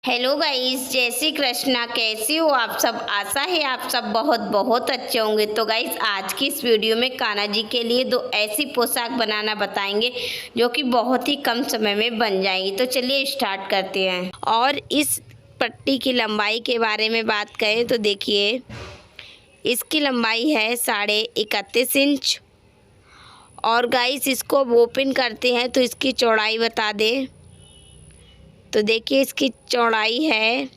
Hello guys, जय श्री कृष्णा। कैसी हो आप सब? आशा है आप सब बहुत बहुत अच्छे होंगे। तो गाइस, आज की इस वीडियो में कान्हा जी के लिए दो ऐसी पोशाक बनाना बताएंगे जो कि बहुत ही कम समय में बन जाएंगी। तो चलिए स्टार्ट करते हैं। और इस पट्टी की लंबाई के बारे में बात करें तो देखिए, इसकी लंबाई है 31.5 इंच। और गाइस, इसको ओपन करते हैं तो इसकी चौड़ाई बता दें तो देखिए, इसकी चौड़ाई है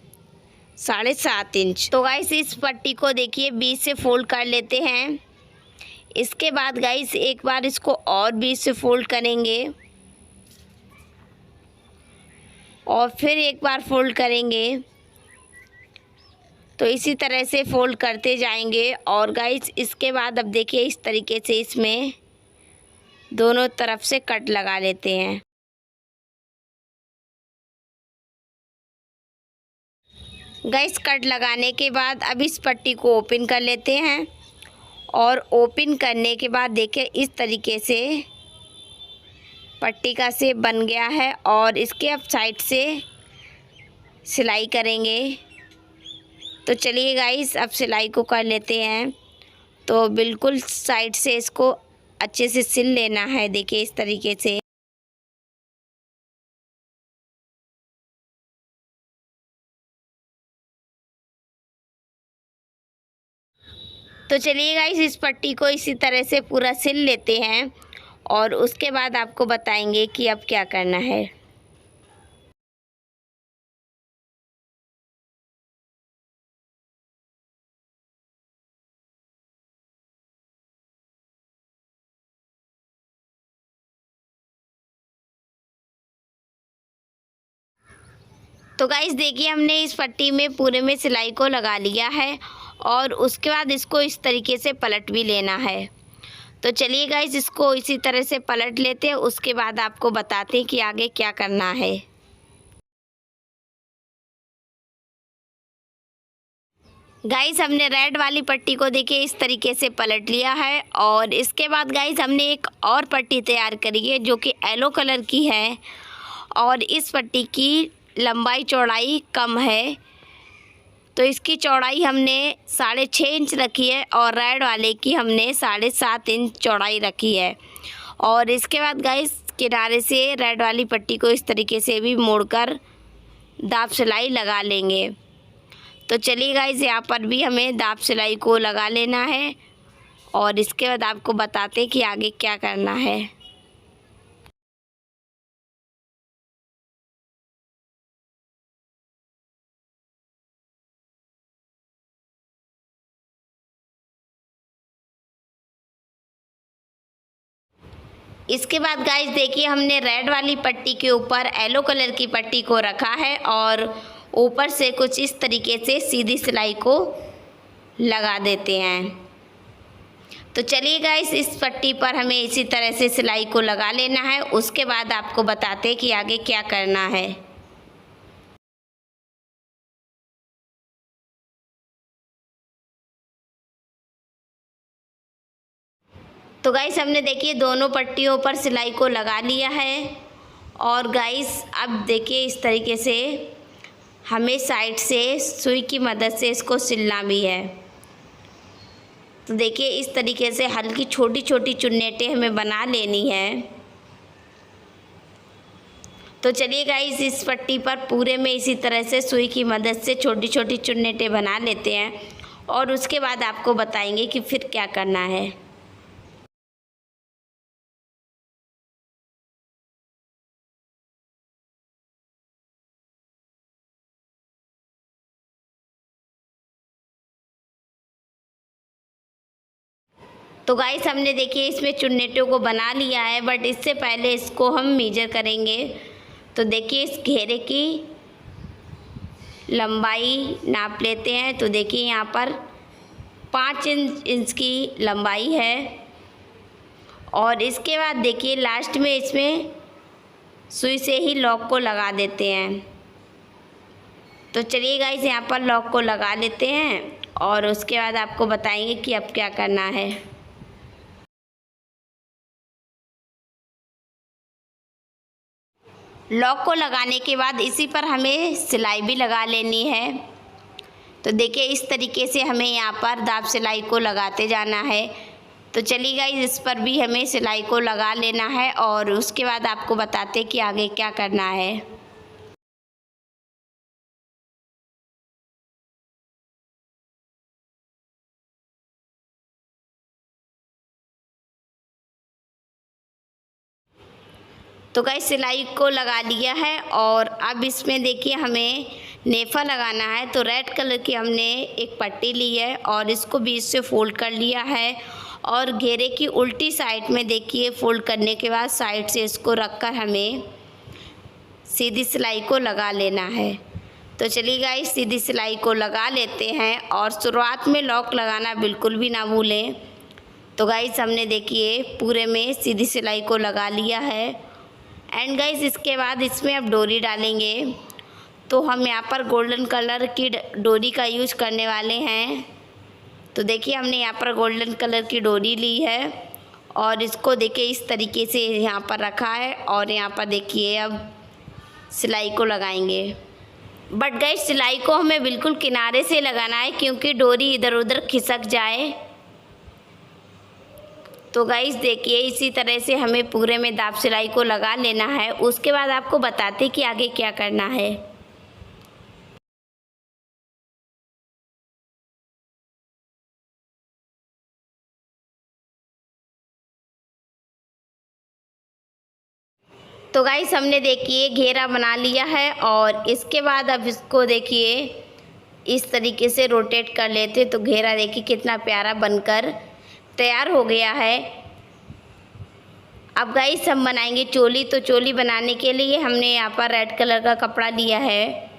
7.5 इंच। तो गाइस, इस पट्टी को देखिए 20 से फोल्ड कर लेते हैं। इसके बाद गाइस, एक बार इसको और 20 से फोल्ड करेंगे और फिर एक बार फोल्ड करेंगे। तो इसी तरह से फोल्ड करते जाएंगे। और गाइस, इसके बाद अब देखिए, इस तरीके से इसमें दोनों तरफ से कट लगा लेते हैं। गाइस, कट लगाने के बाद अब इस पट्टी को ओपन कर लेते हैं। और ओपन करने के बाद देखिए, इस तरीके से पट्टी का शेप बन गया है। और इसके अब साइड से सिलाई करेंगे। तो चलिए गाइस, अब सिलाई को कर लेते हैं। तो बिल्कुल साइड से इसको अच्छे से सिल लेना है। देखिए, इस तरीके से। तो चलिए गाइस, इस पट्टी को इसी तरह से पूरा सिल लेते हैं और उसके बाद आपको बताएंगे कि अब क्या करना है। तो गाइस देखिए, हमने इस पट्टी में पूरे में सिलाई को लगा लिया है और उसके बाद इसको इस तरीके से पलट भी लेना है। तो चलिए गाइस, इसको इसी तरह से पलट लेते हैं। उसके बाद आपको बताते हैं कि आगे क्या करना है। गाइस, हमने रेड वाली पट्टी को देखिए इस तरीके से पलट लिया है। और इसके बाद गाइस, हमने एक और पट्टी तैयार करी है जो कि येलो कलर की है। और इस पट्टी की लंबाई चौड़ाई कम है, तो इसकी चौड़ाई हमने 6.5 इंच रखी है और रेड वाले की हमने 7.5 इंच चौड़ाई रखी है। और इसके बाद गाइस, किनारे से रेड वाली पट्टी को इस तरीके से भी मोड़कर दाब सिलाई लगा लेंगे। तो चलिए गाइस, यहाँ पर भी हमें दाब सिलाई को लगा लेना है और इसके बाद आपको बताते हैं कि आगे क्या करना है। इसके बाद गाइस देखिए, हमने रेड वाली पट्टी के ऊपर येलो कलर की पट्टी को रखा है और ऊपर से कुछ इस तरीके से सीधी सिलाई को लगा देते हैं। तो चलिए गाइस, इस पट्टी पर हमें इसी तरह से सिलाई को लगा लेना है। उसके बाद आपको बताते हैं कि आगे क्या करना है। तो गाइस, हमने देखिए दोनों पट्टियों पर सिलाई को लगा लिया है। और गाइस, अब देखिए, इस तरीके से हमें साइड से सुई की मदद से इसको सिलना भी है। तो देखिए, इस तरीके से हल्की छोटी छोटी चुन्नेटें हमें बना लेनी है। तो चलिए गाइस, इस पट्टी पर पूरे में इसी तरह से सुई की मदद से छोटी छोटी चुन्नेटें बना लेते हैं और उसके बाद आपको बताएंगे कि फिर क्या करना है। तो गाइस, हमने देखिए इसमें चुन्नेटों को बना लिया है, बट इससे पहले इसको हम मेजर करेंगे। तो देखिए, इस घेरे की लंबाई नाप लेते हैं। तो देखिए, यहाँ पर 5 इंच की लंबाई है। और इसके बाद देखिए, लास्ट में इसमें सुई से ही लॉक को लगा देते हैं। तो चलिए गाइस, यहाँ पर लॉक को लगा लेते हैं और उसके बाद आपको बताएंगे कि अब क्या करना है। लॉक को लगाने के बाद इसी पर हमें सिलाई भी लगा लेनी है। तो देखिए इस तरीके से हमें यहाँ पर दाब सिलाई को लगाते जाना है। तो चलिए गाइस इस पर भी हमें सिलाई को लगा लेना है और उसके बाद आपको बताते कि आगे क्या करना है। तो गाइस सिलाई को लगा लिया है और अब इसमें देखिए हमें नेफा लगाना है। तो रेड कलर की हमने एक पट्टी ली है और इसको बीच से फोल्ड कर लिया है और घेरे की उल्टी साइड में देखिए फोल्ड करने के बाद साइड से इसको रखकर हमें सीधी सिलाई को लगा लेना है। तो चलिए गाइस सीधी सिलाई को लगा लेते हैं और शुरुआत में लॉक लगाना बिल्कुल भी ना भूलें। तो गाइस हमने देखिए पूरे में सीधी सिलाई को लगा लिया है एंड गाइस इसके बाद इसमें अब डोरी डालेंगे। तो हम यहाँ पर गोल्डन कलर की डोरी का यूज करने वाले हैं। तो देखिए हमने यहाँ पर गोल्डन कलर की डोरी ली है और इसको देखिए इस तरीके से यहाँ पर रखा है और यहाँ पर देखिए अब सिलाई को लगाएंगे। बट गाइस सिलाई को हमें बिल्कुल किनारे से लगाना है क्योंकि डोरी इधर उधर खिसक जाए। तो गाइस देखिए इसी तरह से हमें पूरे में दाब सिलाई को लगा लेना है। उसके बाद आपको बताते कि आगे क्या करना है। तो गाइस हमने देखिए घेरा बना लिया है और इसके बाद अब इसको देखिए इस तरीके से रोटेट कर लेते। तो घेरा देखिए कितना प्यारा बनकर तैयार हो गया है। अब गाइस हम बनाएंगे चोली। तो चोली बनाने के लिए हमने यहाँ पर रेड कलर का कपड़ा लिया है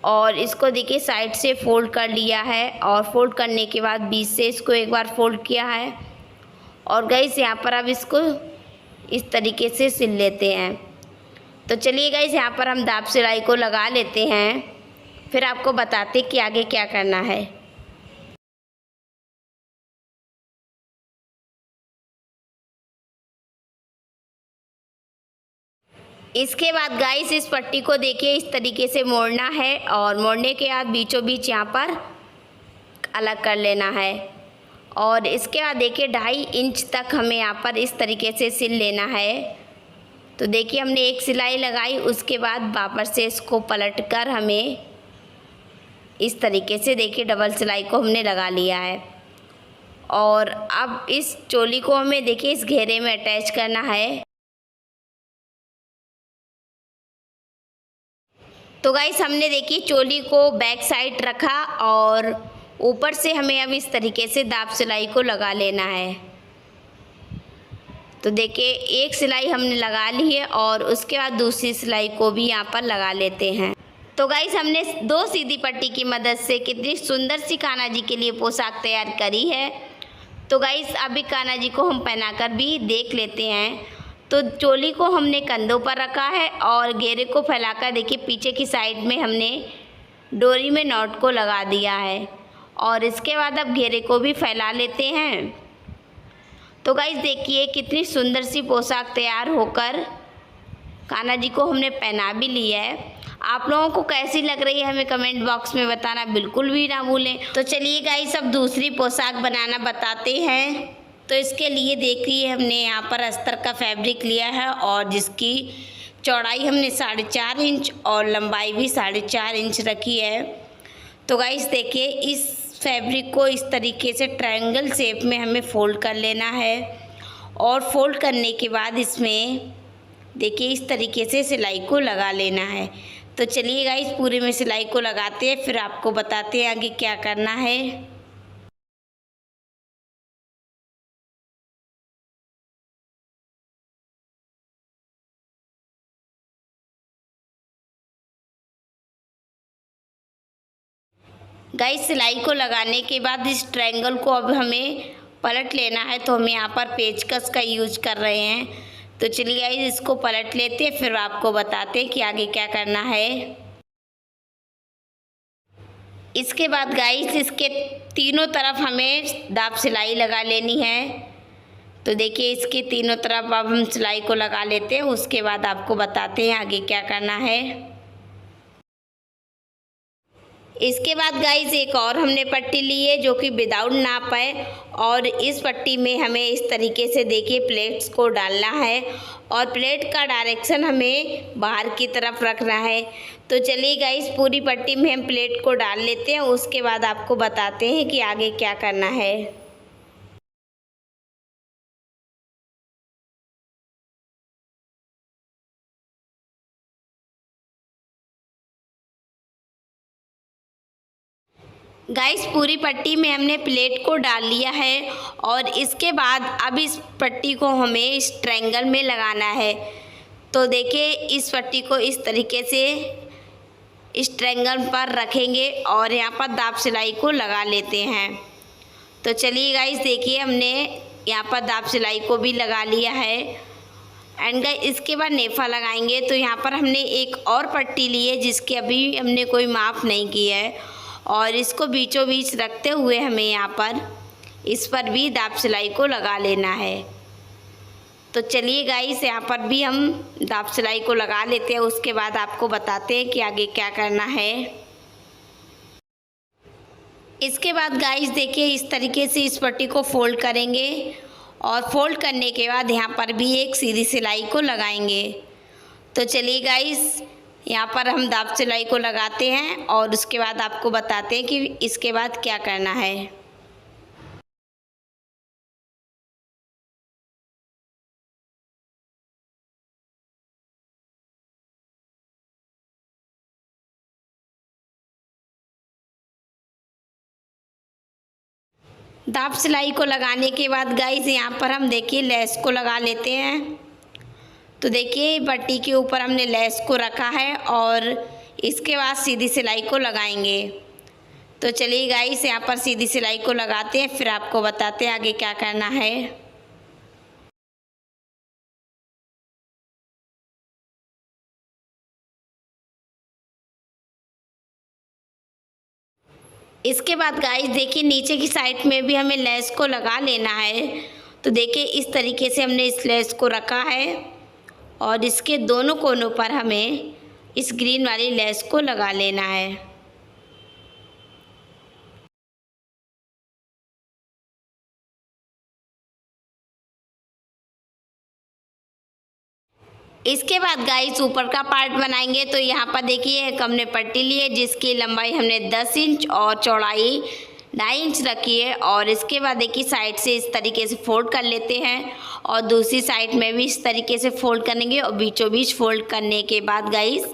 और इसको देखिए साइड से फोल्ड कर लिया है और फोल्ड करने के बाद बीच से इसको एक बार फोल्ड किया है और गाइस यहाँ पर अब इसको इस तरीके से सिल लेते हैं। तो चलिए गाइस यहाँ पर हम दाब सिलाई को लगा लेते हैं, फिर आपको बताते कि आगे क्या करना है। इसके बाद गाइस इस पट्टी को देखिए इस तरीके से मोड़ना है और मोड़ने के बाद बीचों बीच यहाँ पर अलग कर लेना है और इसके बाद देखिए 2.5 इंच तक हमें यहाँ पर इस तरीके से सिल लेना है। तो देखिए हमने एक सिलाई लगाई, उसके बाद वापस से इसको पलटकर हमें इस तरीके से देखिए डबल सिलाई को हमने लगा लिया है और अब इस चोली को हमें देखिए इस घेरे में अटैच करना है। तो गाइस हमने देखिए चोली को बैक साइड रखा और ऊपर से हमें अब इस तरीके से दाब सिलाई को लगा लेना है। तो देखिए एक सिलाई हमने लगा ली है और उसके बाद दूसरी सिलाई को भी यहाँ पर लगा लेते हैं। तो गाइस हमने 2 सीधी पट्टी की मदद से कितनी सुंदर सी कान्हा जी के लिए पोशाक तैयार करी है। तो गाइस अभी कान्हा जी को हम पहनाकर भी देख लेते हैं। तो चोली को हमने कंधों पर रखा है और घेरे को फैलाकर देखिए पीछे की साइड में हमने डोरी में नॉट को लगा दिया है और इसके बाद अब घेरे को भी फैला लेते हैं। तो गाइस देखिए कितनी सुंदर सी पोशाक तैयार होकर कान्हा जी को हमने पहना भी लिया है। आप लोगों को कैसी लग रही है हमें कमेंट बॉक्स में बताना बिल्कुल भी ना भूलें। तो चलिए गाइस अब दूसरी पोशाक बनाना बताते हैं। तो इसके लिए देखिए हमने यहाँ पर अस्तर का फैब्रिक लिया है और जिसकी चौड़ाई हमने 4.5 इंच और लंबाई भी 4.5 इंच रखी है। तो गाइस देखिए इस फैब्रिक को इस तरीके से ट्रायंगल शेप में हमें फ़ोल्ड कर लेना है और फोल्ड करने के बाद इसमें देखिए इस तरीके से सिलाई को लगा लेना है। तो चलिए गाइस पूरे में सिलाई को लगाते हैं, फिर आपको बताते हैं आगे क्या करना है। गाइस सिलाई को लगाने के बाद इस ट्रायंगल को अब हमें पलट लेना है। तो हम यहाँ पर पेचकस का यूज कर रहे हैं। तो चलिए गाइस इसको पलट लेते हैं, फिर आपको बताते हैं कि आगे क्या करना है। इसके बाद गाइस इसके तीनों तरफ हमें दाब सिलाई लगा लेनी है। तो देखिए इसके तीनों तरफ अब हम सिलाई को लगा लेते हैं, उसके बाद आपको बताते हैं आगे क्या करना है। इसके बाद गाइस एक और हमने पट्टी ली है जो कि विदाउट नाप है, और इस पट्टी में हमें इस तरीके से देखिए प्लेट्स को डालना है और प्लेट का डायरेक्शन हमें बाहर की तरफ रखना है। तो चलिए गाइस पूरी पट्टी में हम प्लेट को डाल लेते हैं, उसके बाद आपको बताते हैं कि आगे क्या करना है। गाइस पूरी पट्टी में हमने प्लेट को डाल लिया है और इसके बाद अब इस पट्टी को हमें इस ट्रायंगल में लगाना है। तो देखिए इस पट्टी को इस तरीके से इस ट्रायंगल पर रखेंगे और यहाँ पर दाब सिलाई को लगा लेते हैं। तो चलिए गाइस देखिए हमने यहाँ पर दाब सिलाई को भी लगा लिया है एंड गाइस इसके बाद नेफा लगाएंगे। तो यहाँ पर हमने एक और पट्टी ली है जिसकी अभी हमने कोई माप नहीं की है और इसको बीचों बीच रखते हुए हमें यहाँ पर इस पर भी दाब सिलाई को लगा लेना है। तो चलिए गाइस यहाँ पर भी हम दाब सिलाई को लगा लेते हैं, उसके बाद आपको बताते हैं कि आगे क्या करना है। इसके बाद गाइस देखिए इस तरीके से इस पट्टी को फोल्ड करेंगे और फोल्ड करने के बाद यहाँ पर भी एक सीधी सिलाई को लगाएंगे। तो चलिए गाइस यहाँ पर हम दाब सिलाई को लगाते हैं और उसके बाद आपको बताते हैं कि इसके बाद क्या करना है। दाब सिलाई को लगाने के बाद गाइस यहाँ पर हम देखिए लेस को लगा लेते हैं। तो देखिए पट्टी के ऊपर हमने लेस को रखा है और इसके बाद सीधी सिलाई को लगाएंगे। तो चलिए गाइस यहाँ पर सीधी सिलाई को लगाते हैं, फिर आपको बताते हैं आगे क्या करना है। इसके बाद गाइस देखिए नीचे की साइड में भी हमें लेस को लगा लेना है। तो देखिए इस तरीके से हमने इस लेस को रखा है और इसके दोनों कोनों पर हमें इस ग्रीन वाली लेस को लगा लेना है। इसके बाद गाइस ऊपर का पार्ट बनाएंगे। तो यहाँ पर देखिए एक हमने पट्टी ली है जिसकी लंबाई हमने 10 इंच और चौड़ाई 2.5 इंच रखी है और इसके बाद देखिए साइड से इस तरीके से फोल्ड कर लेते हैं और दूसरी साइड में भी इस तरीके से फोल्ड करेंगे और बीचों बीच फोल्ड करने के बाद गाइस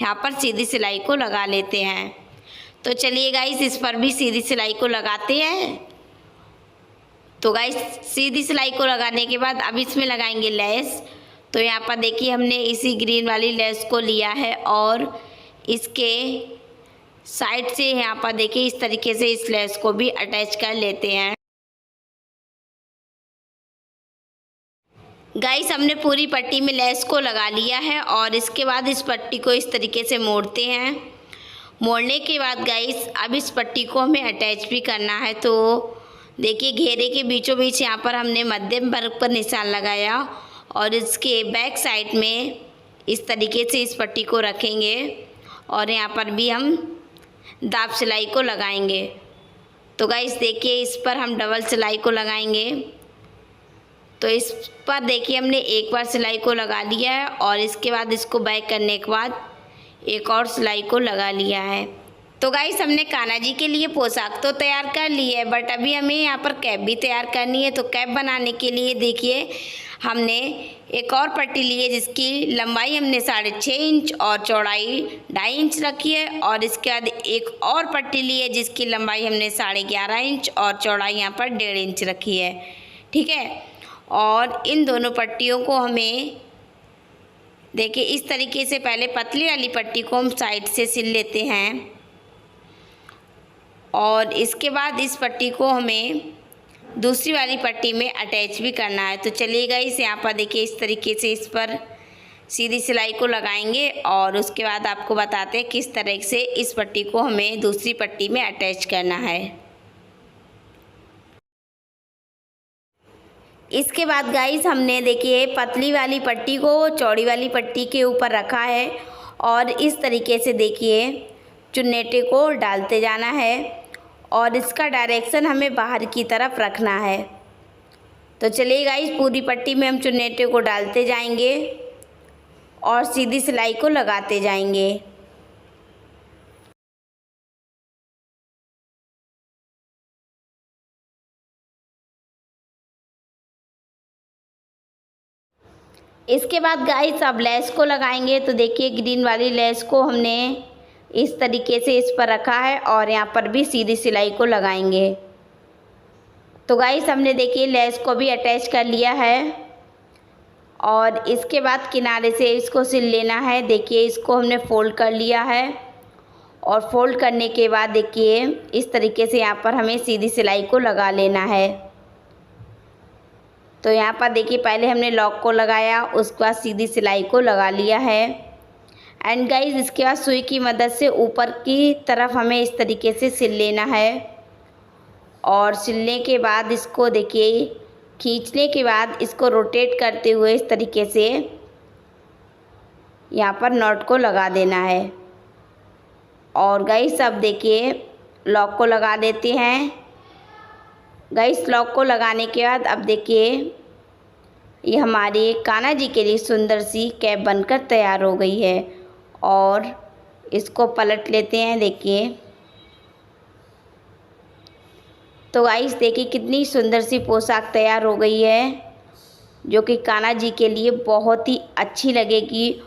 यहाँ पर सीधी सिलाई को लगा लेते हैं। तो चलिए गाइस इस पर भी सीधी सिलाई को लगाते हैं। तो गाइस सीधी सिलाई को लगाने के बाद अब इसमें लगाएंगे लेस। तो यहाँ पर देखिए हमने इसी ग्रीन वाली लेस को लिया है और इसके साइड से यहाँ पर देखिए इस तरीके से इस लेस को भी अटैच कर लेते हैं। गाइस हमने पूरी पट्टी में लेस को लगा लिया है और इसके बाद इस पट्टी को इस तरीके से मोड़ते हैं। मोड़ने के बाद गाइस अब इस पट्टी को हमें अटैच भी करना है। तो देखिए घेरे के बीचों बीच यहाँ पर हमने मध्यम वर्ग पर निशान लगाया और इसके बैक साइड में इस तरीके से इस पट्टी को रखेंगे और यहाँ पर भी हम दाब सिलाई को लगाएंगे। तो गाइस देखिए इस पर हम डबल सिलाई को लगाएंगे। तो इस पर देखिए हमने एक बार सिलाई को लगा लिया है और इसके बाद इसको बैक करने के बाद एक और सिलाई को लगा लिया है। तो गाइस हमने कान्हा जी के लिए पोशाक तो तैयार कर ली है, बट अभी हमें यहाँ पर कैप भी तैयार करनी है। तो कैप बनाने के लिए देखिए हमने एक और पट्टी ली है जिसकी लंबाई हमने 6.5 इंच और चौड़ाई 2.5 इंच रखी है और इसके बाद एक और पट्टी ली है जिसकी लंबाई हमने 11.5 इंच और चौड़ाई यहाँ पर 1.5 इंच रखी है। ठीक है, और इन दोनों पट्टियों को हमें देखिए इस तरीके से पहले पतली वाली पट्टी को हम साइड से सिल लेते हैं और इसके बाद इस पट्टी को हमें दूसरी वाली पट्टी में अटैच भी करना है। तो चलिए गाइस यहाँ पर देखिए इस तरीके से इस पर सीधी सिलाई को लगाएंगे और उसके बाद आपको बताते हैं किस तरह से इस पट्टी को हमें दूसरी पट्टी में अटैच करना है। इसके बाद गाइस हमने देखिए पतली वाली पट्टी को चौड़ी वाली पट्टी के ऊपर रखा है और इस तरीके से देखिए चुन्नेटे को डालते जाना है और इसका डायरेक्शन हमें बाहर की तरफ रखना है। तो चलिए गाइस पूरी पट्टी में हम चुन्नेटे को डालते जाएंगे और सीधी सिलाई को लगाते जाएंगे। इसके बाद गाइस अब लेस को लगाएंगे। तो देखिए ग्रीन वाली लेस को हमने इस तरीके से इस पर रखा है और यहाँ पर भी सीधी सिलाई को लगाएंगे। तो गाइस हमने देखिए लेस को भी अटैच कर लिया है और इसके बाद किनारे से इसको सिल लेना है। देखिए इसको हमने फ़ोल्ड कर लिया है और फोल्ड करने के बाद देखिए इस तरीके से यहाँ पर हमें सीधी सिलाई को लगा लेना है। तो यहाँ पर देखिए पहले हमने लॉक को लगाया, उसके बाद सीधी सिलाई को लगा लिया है एंड गाइस इसके बाद सुई की मदद से ऊपर की तरफ हमें इस तरीके से सिल लेना है और सिलने के बाद इसको देखिए खींचने के बाद इसको रोटेट करते हुए इस तरीके से यहाँ पर नॉट को लगा देना है। और गाइस अब देखिए लॉक को लगा देते हैं। गाइस लॉक को लगाने के बाद अब देखिए ये हमारी कान्हा जी के लिए सुंदर सी कैप बनकर तैयार हो गई है और इसको पलट लेते हैं। देखिए तो गाइस देखिए कितनी सुंदर सी पोशाक तैयार हो गई है जो कि कान्हा जी के लिए बहुत ही अच्छी लगेगी।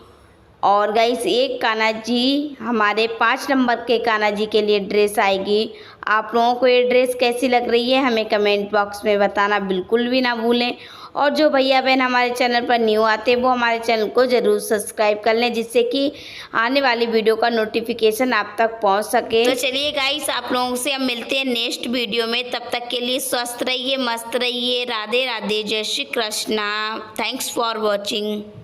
और गाइस एक कान्हा जी हमारे 5 नंबर के कान्हा जी के लिए ड्रेस आएगी। आप लोगों को ये ड्रेस कैसी लग रही है हमें कमेंट बॉक्स में बताना बिल्कुल भी ना भूलें। और जो भैया बहन हमारे चैनल पर न्यू आते हैं वो हमारे चैनल को ज़रूर सब्सक्राइब कर लें जिससे कि आने वाली वीडियो का नोटिफिकेशन आप तक पहुंच सके। तो चलिए गाइस आप लोगों से हम मिलते हैं नेक्स्ट वीडियो में। तब तक के लिए स्वस्थ रहिए, मस्त रहिए। राधे राधे, जय Shri Krishna. Thanks for watching.